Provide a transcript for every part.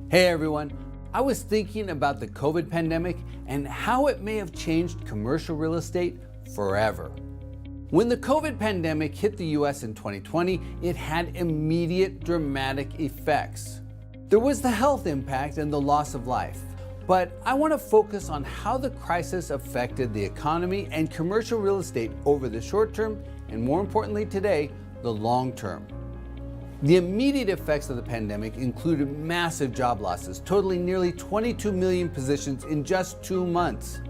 Hey everyone, I was thinking about the COVID pandemic and how it may have changed commercial real estate forever. When the COVID pandemic hit the US in 2020, it had immediate dramatic effects. There was the health impact and the loss of life, but I want to focus on how the crisis affected the economy and commercial real estate over the short term and, more importantly today, the long term. The immediate effects of the pandemic included massive job losses, totaling nearly 22 million positions in just 2 months.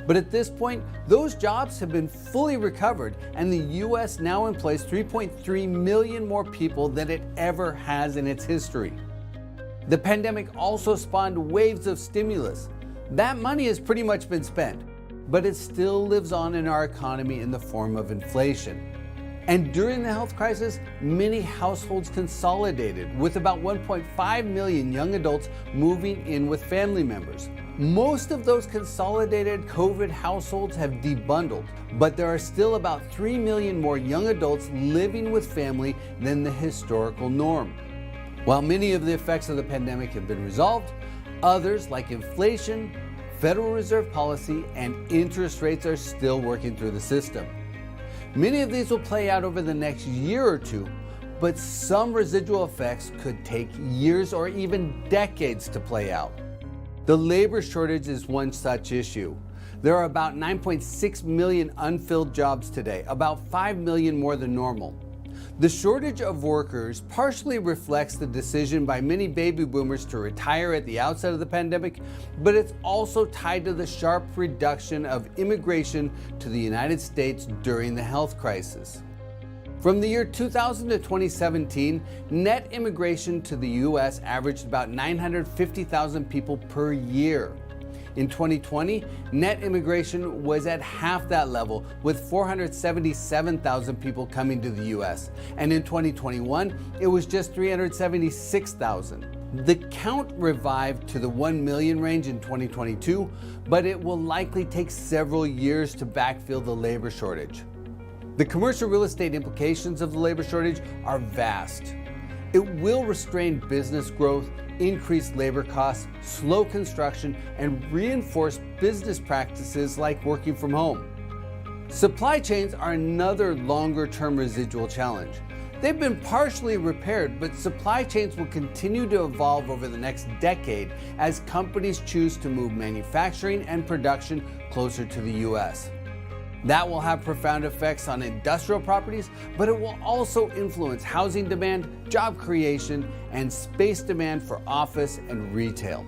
But at this point, those jobs have been fully recovered, and the US now employs 3.3 million more people than it ever has in its history. The pandemic also spawned waves of stimulus. That money has pretty much been spent, but it still lives on in our economy in the form of inflation. And during the health crisis, many households consolidated, with about 1.5 million young adults moving in with family members. Most of those consolidated COVID households have debundled, but there are still about 3 million more young adults living with family than the historical norm. While many of the effects of the pandemic have been resolved, others like inflation, Federal Reserve policy, and interest rates are still working through the system. Many of these will play out over the next year or two, but some residual effects could take years or even decades to play out. The labor shortage is one such issue. There are about 9.6 million unfilled jobs today, about 5 million more than normal. The shortage of workers partially reflects the decision by many baby boomers to retire at the outset of the pandemic, but it's also tied to the sharp reduction of immigration to the United States during the health crisis. From the year 2000 to 2017, net immigration to the US averaged about 950,000 people per year. In 2020, net immigration was at half that level, with 477,000 people coming to the US. And in 2021, it was just 376,000. The count revived to the 1 million range in 2022, but it will likely take several years to backfill the labor shortage. The commercial real estate implications of the labor shortage are vast. It will restrain business growth, increase labor costs, slow construction, and reinforce business practices like working from home. Supply chains are another longer-term residual challenge. They've been partially repaired, but supply chains will continue to evolve over the next decade as companies choose to move manufacturing and production closer to the US. That will have profound effects on industrial properties, but it will also influence housing demand, job creation, and space demand for office and retail.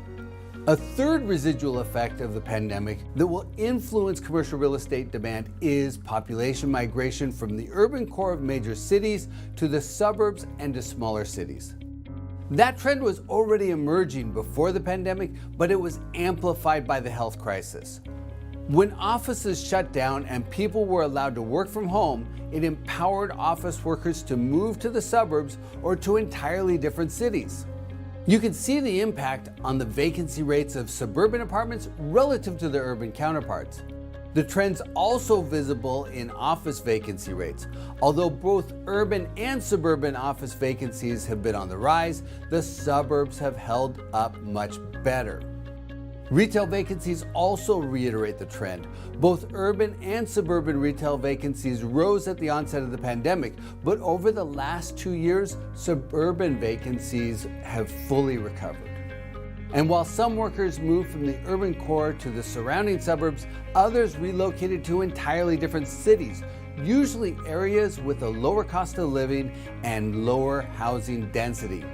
A third residual effect of the pandemic that will influence commercial real estate demand is population migration from the urban core of major cities to the suburbs and to smaller cities. That trend was already emerging before the pandemic, but it was amplified by the health crisis. When offices shut down and people were allowed to work from home, it empowered office workers to move to the suburbs or to entirely different cities. You can see the impact on the vacancy rates of suburban apartments relative to their urban counterparts. The trend's also visible in office vacancy rates. Although both urban and suburban office vacancies have been on the rise, the suburbs have held up much better. Retail vacancies also reiterate the trend. Both urban and suburban retail vacancies rose at the onset of the pandemic, but over the last 2 years, suburban vacancies have fully recovered. And while some workers moved from the urban core to the surrounding suburbs, others relocated to entirely different cities, usually areas with a lower cost of living and lower housing density.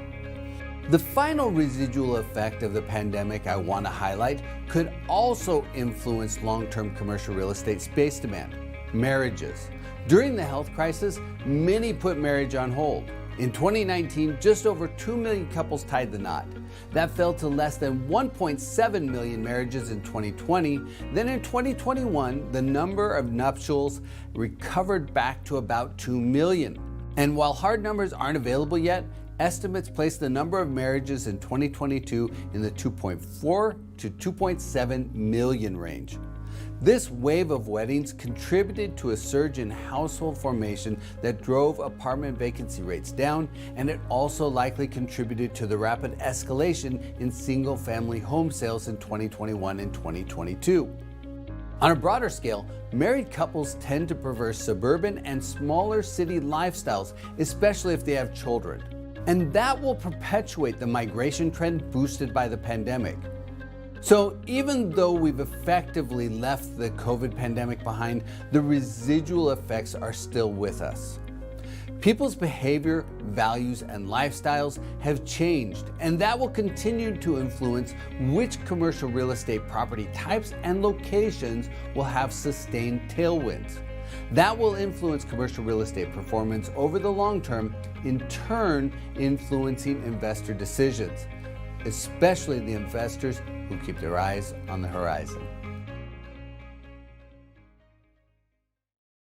The final residual effect of the pandemic I want to highlight could also influence long-term commercial real estate space demand: marriages. During the health crisis, many put marriage on hold. In 2019, just over 2 million couples tied the knot. That fell to less than 1.7 million marriages in 2020. Then in 2021, the number of nuptials recovered back to about 2 million. And while hard numbers aren't available yet, estimates place the number of marriages in 2022 in the 2.4 to 2.7 million range. This wave of weddings contributed to a surge in household formation that drove apartment vacancy rates down, and it also likely contributed to the rapid escalation in single-family home sales in 2021 and 2022. On a broader scale, married couples tend to prefer suburban and smaller city lifestyles, especially if they have children. And that will perpetuate the migration trend boosted by the pandemic. So even though we've effectively left the COVID pandemic behind, the residual effects are still with us. People's behavior, values, and lifestyles have changed, and that will continue to influence which commercial real estate property types and locations will have sustained tailwinds. That will influence commercial real estate performance over the long term, in turn influencing investor decisions, especially the investors who keep their eyes on the horizon.